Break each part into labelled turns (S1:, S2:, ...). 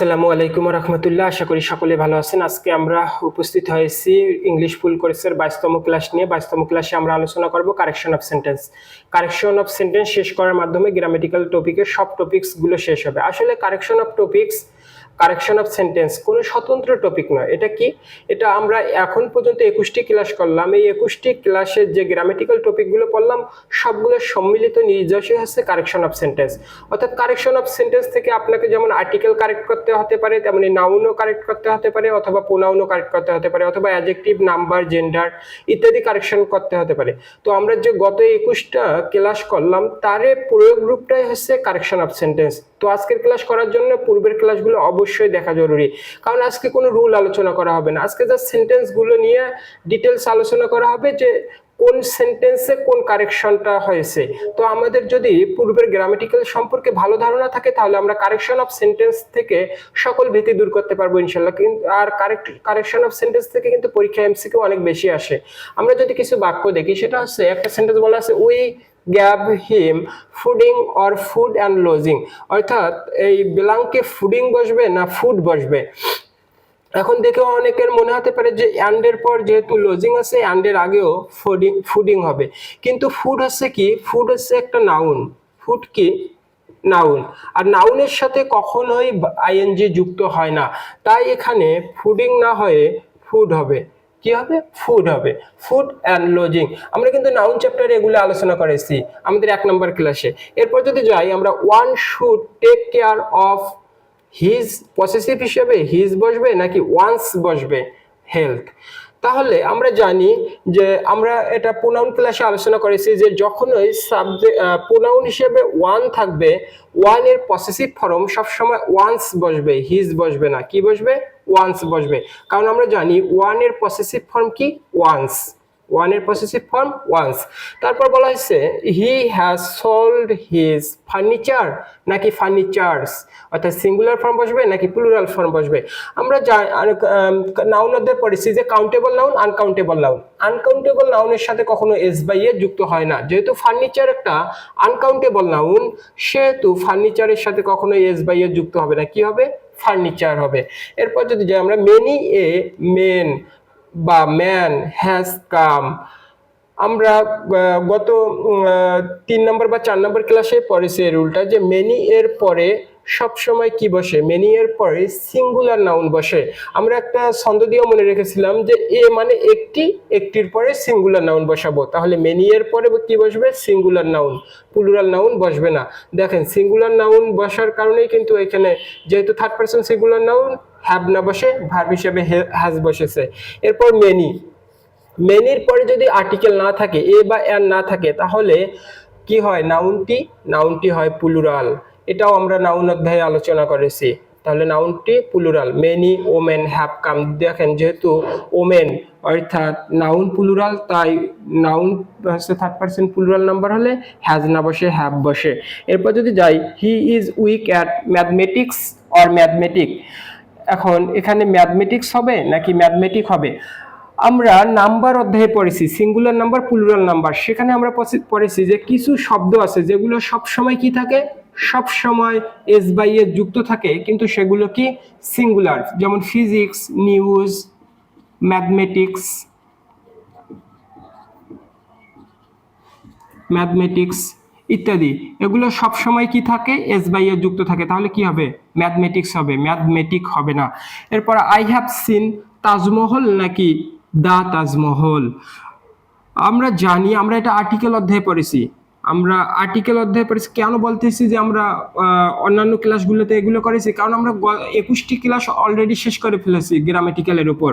S1: আসসালামু আলাইকুম রহমতুল্লাহ। আশা করি সকলে ভালো আছেন। আজকে আমরা উপস্থিত হয়েছি ইংলিশ ফুল কোর্সের 22তম ক্লাস নিয়ে। 22তম ক্লাসে আমরা আলোচনা করব correction of sentence. Correction of sentence শেষ করার মাধ্যমে গ্রামেটিক্যাল টপিকের সব টপিকসগুলো শেষ হবে। আসলে কারেকশন অফ সেন্টেন্স কোনো স্বতন্ত্র টপিক নয়। এটা কি? এটা আমরা এখন পর্যন্ত 21টি ক্লাস করলাম। এই 21টি ক্লাসের যে গ্রামেটিক্যাল টপিকগুলো পড়লাম সবগুলো সম্মিলিত নির্যাসই হচ্ছে কারেকশন অফ সেন্টেন্স। অর্থাৎ কারেকশন অফ সেন্টেন্স থেকে আপনাকে যেমন আর্টিকেল কারেক্ট করতে হতে পারে, তেমনি নাউনও কারেক্ট করতে হতে পারে, অথবা প্রোনাউনও কারেক্ট করতে হতে পারে, অথবা অ্যাডজেক্টিভ, নাম্বার, জেন্ডার ইত্যাদি কারেকশন করতে হতে পারে। তো আমরা যে গত 21টা ক্লাস করলাম তার প্রয়োগ রূপটাই হচ্ছে কারেকশন অফ সেন্টেন্স। তো আজকের ক্লাস করার জন্য পূর্বের ক্লাসগুলো অবশ্যই দেখা জরুরি, কারণ আজকে কোনো রুল আলোচনা করা হবে না। আজকে জাস্ট সেন্টেন্সগুলো নিয়ে ডিটেলস আলোচনা করা হবে যে কোন সেন্টেন্সে কোন কারেকশনটা হয়েছে। তো আমাদের যদি পূর্বের গ্রামেটিক্যাল সম্পর্কে ভালো ধারণা থাকে তাহলে আমরা কারেকশন অফ সেন্টেন্স থেকে সকল ভীতি দূর করতে পারবো ইনশাল্লাহ। কিন্তু আর কারেকশন অফ সেন্টেন্স থেকে কিন্তু পরীক্ষা এমসিকিউ অনেক বেশি আসে। আমরা যদি কিছু বাক্য দেখি, সেটা হচ্ছে একটা সেন্টেন্স বলা আছে we gave him fooding or food and lodging, অর্থাৎ এই বেলাংকে ফুডিং বসবে না ফুড বসবে। এখন দেখে অনেকের মনে হতে পারে যে অ্যান্ডের পর যেহেতু লজিং আছে অ্যান্ডের আগেও ফুডিং হবে, কিন্তু ফুড হচ্ছে কি? ফুড হচ্ছে একটা নাউন। ফুড কি? নাউন। আর নাউনের সাথে কখনোই আইএনজি যুক্ত হয় না, তাই এখানে ফুডিং না হয়ে ফুড হবে। কি হবে? ফুড হবে। ফুড অ্যান্ড লজিং আমরা কিন্তু নাউন চ্যাপ্টারে এগুলো আলোচনা করেছি আমাদের 1 নম্বর ক্লাসে। এরপর যদি যাই আমরা one should take care of his, possessive হিসেবে হিজ বসবে নাকি ওয়ান্স বসবে? হেলথ। তাহলে আমরা জানি যে আমরা এটা প্রোনাউন ক্লাসে আলোচনা করেছি যে যখনই সাবজেক্ট প্রোনাউন হিসেবে ওয়ান থাকবে, ওয়ান এর পসেসিভ ফর্ম সবসময় ওয়ান্স বসবে, হিজ বসবে না। কি বসবে? ওয়ান্স বসবে। কারণ আমরা জানি ওয়ান এর পসেসিভ ফর্ম কি? ওয়ান্স। ওয়ানের পসেসিভ ফর্ম ওয়ান্স। তারপর বলা হয়েছে he has sold his furniture নাকি ফার্নিচার্স, অর্থাৎ সিঙ্গুলার ফর্ম বসবে নাকি প্লুরাল ফর্ম বসবে। আমরা নাউন অধ্যায়ে পড়েছি যে countable noun, uncountable noun. Uncountable নাউনের সাথে কখনো এস বাই এ যুক্ত হয় না। যেহেতু ফার্নিচার একটা আনকাউন্টেবল নাউন, সেহেতু ফার্নিচারের সাথে কখনো এস বাই এ যুক্ত হবে না। কি হবে? ফার্নিচার হবে। এরপর যদি যাই আমরা মেনি এ মেন বা ম্যান হ্যাজ কাম, আমরা গত 3 নম্বর বা 4 নম্বর ক্লাসে পড়েছি এই রুলটা যে মেনি এর পরে সব সময় কি বসে? মেনি এর পরে সিঙ্গুলার নাউন বসে। আমরা একটা ছন্দ দিয়ে মনে রেখেছিলাম যে এ মানে একটি, একটির পরে সিঙ্গুলার নাউন বসাবো। তাহলে মেনি এর পরে কি বসবে? সিঙ্গুলার নাউন, প্লুরাল নাউন বসবে না। দেখেন সিঙ্গুলার নাউন বসার কারণেই কিন্তু এখানে যেহেতু third person singular noun have না বসে ভার্ব হিসেবে হ্যাজ বসেছে। এরপর মেনি, মেনির পরে যদি আর্টিকেল না থাকে, এ বা এর না থাকে, তাহলে কি হয়? নাউনটি হয় প্লুরাল। এটাও আমরা নাউন অধ্যায়ে আলোচনা করেছি। তাহলে নাউনটি plural. Many women have come. দেখেন যেহেতু ওমেন অর্থাৎ নাউন প্লুরাল, তাই নাউন হচ্ছে থার্ড পারসন প্লুরাল নাম্বার হলে হ্যাজ না বসে হ্যাভ বসে। এরপর যদি যাই he is weak at mathematics or mathematic, এখন এখানে ম্যাথমেটিক্স হবে নাকি ম্যাথমেটিক হবে? আমরা নাম্বার অধ্যায়ে পড়েছি সিঙ্গুলার নাম্বার, প্লুরাল নাম্বার। সেখানে আমরা পড়েছি যে কিছু শব্দ আছে যেগুলো সব সময় কি থাকে? সব সময় এস বাই এ যুক্ত থাকে, কিন্তু সেগুলো কি? সিঙ্গুলার। যেমন ফিজিক্স, নিউজ, ম্যাথমেটিক্স ইত্যাদি, এগুলো সব সময় কি থাকে? এস বাই এ যুক্ত থাকে। তাহলে কি হবে? ম্যাথমেটিক্স হবে, ম্যাথমেটিক হবে না। এরপর আই হ্যাভ সিন তাজমহল নাকি দা তাজমহল। আমরা জানি, আমরা এটা আর্টিকেল অধ্যায়ে পড়েছি। কেন বলতেছি যে আমরা অন্যান্য ক্লাসগুলোতে এগুলো করেছি? কারণ আমরা 21টি ক্লাস অলরেডি শেষ করে ফেলেছি গ্রামেটিক্যালের উপর,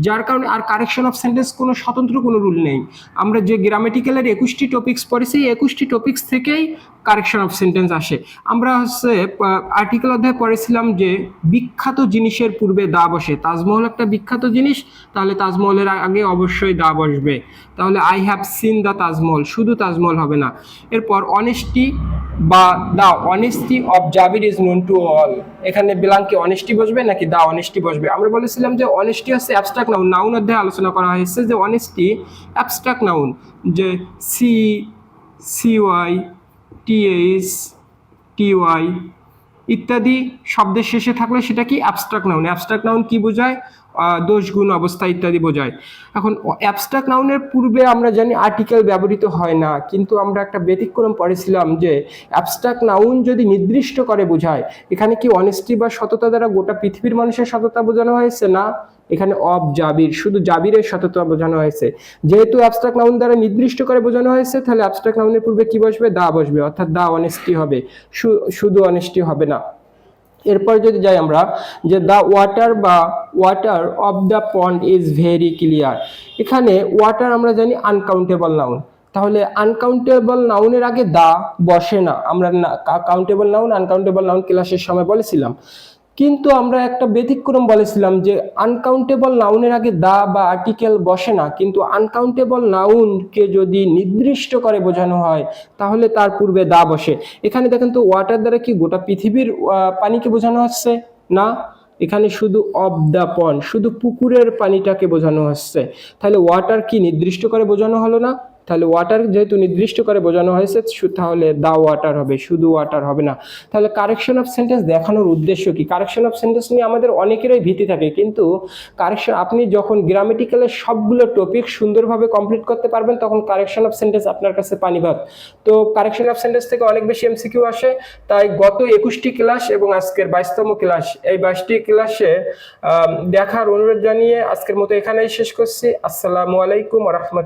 S1: যার কারণে আর কারেকশন অফ সেন্টেন্স কোনো স্বতন্ত্র কোনো রুল নেই। আমরা যে গ্রামেটিক্যালের 21টি টপিকস পড়েছি, 21টি টপিকস থেকেই কারেকশন অফ সেন্টেন্স আসে। আমরা আর্টিকেল অধ্যায়ে পড়েছিলাম যে বিখ্যাত জিনিসের পূর্বে দা বসে। তাজমহল একটা বিখ্যাত জিনিস, তাহলে তাজমহলের আগে অবশ্যই দা বসবে। তাহলে I have seen the Taj Mahal, শুধু তাজমহল হবে না। এরপর অনেস্টি বা the honesty of Jabir is known to all, এখানে ব্ল্যাঙ্কে অনেস্টি বসবে নাকি দা অনেস্টি বসবে? আমরা বলেছিলাম যে অনেস্টি হচ্ছে অ্যাবস্ট্রাক্ট নাউন। নাউন অধ্যায়ে আলোচনা করা হয়েছে যে অনেস্টি অ্যাবস্ট্রাক্ট নাউন, যে CY TH TY ইত্যাদি শব্দের শেষে থাকলে সেটা কি অ্যাবস্ট্রাক্ট নাউন। অ্যাবস্ট্রাক্ট নাউন কি বোঝায়? দোষ গুণ অবস্থা ইত্যাদি বোঝায়। এখন অ্যাবস্ট্রাক্ট নাউনের পূর্বে আমরা জানি আর্টিকেল ব্যবহৃত হয় না, কিন্তু আমরা একটা ব্যতিক্রম পড়েছিলাম যে অ্যাবস্ট্রাক্ট নাউন যদি নির্দিষ্ট করে বোঝায়, এখানে কি অনেস্টি বা সততা দ্বারা গোটা পৃথিবীর মানুষের সততা বোঝানো হয়েছে? না, এখানে অফ জাবির, শুধু জাবিরের সততা বোঝানো হয়েছে। যেহেতু অ্যাবস্ট্রাক্ট নাউন দ্বারা নির্দিষ্ট করে বোঝানো হয়েছে, তাহলে অ্যাবস্ট্রাক্ট নাউনের পূর্বে কি বসবে? দা বসবে, অর্থাৎ দা অনেস্টি হবে, শুধু অনেস্টি হবে না। এরপর যদি যাই আমরা, যে দ্য ওয়াটার বা water of the pond is very clear. এখানে ওয়াটার আমরা জানি আনকাউন্টেবল নাউন, তাহলে আনকাউন্টেবল নাউনের আগে দা বসে না। আমরা কাউন্টেবল নাউন আনকাউন্টেবল নাউন ক্লাসের সময় বলেছিলাম, কিন্তু আমরা একটা ব্যতিক্রম বলেছিলাম যে আনকাউন্টেবল নাউনের আগে দা বা আর্টিকেল বসে না, কিন্তু আনকাউন্টেবল নাউনকে যদি নির্দিষ্ট করে বোঝানো হয় তাহলে তার পূর্বে দা বসে। এখানে দেখেন তো, ওয়াটার দ্বারা কি গোটা পৃথিবীর পানিকে বোঝানো হচ্ছে? না, এখানে শুধু অফ দ্য পন্ড, শুধু পুকুরের পানিটাকে বোঝানো হচ্ছে। তাহলে ওয়াটার কি নির্দিষ্ট করে বোঝানো হলো না? তাহলে ওয়াটার যেহেতু নির্দিষ্ট করে বোঝানো হয়েছে, তাহলে দা ওয়াটার হবে, শুধু ওয়াটার হবে না। তাহলে কারেকশন অফ সেন্টেন্স দেখানোর উদ্দেশ্য কি? কারেকশন অফ সেন্টেন্স নিয়ে আমাদের অনেকেরই ভীতি থাকে, কিন্তু কারেকশন, আপনি যখন গ্রামেটিক্যালের সবগুলো টপিক সুন্দরভাবে কমপ্লিট করতে পারবেন, তখন কারেকশন অফ সেন্টেন্স আপনার কাছে পানিভাত। তো কারেকশন অফ সেন্টেন্স থেকে অনেক বেশি এমসিকিউ আসে, তাই গত 21টি ক্লাস এবং আজকের 22তম ক্লাস, এই 22টি ক্লাসে দেখার অনুরোধ জানিয়ে আজকের মতো এখানেই শেষ করছি। আসসালামু আলাইকুম ওয়া রাহমাতুল্লাহ।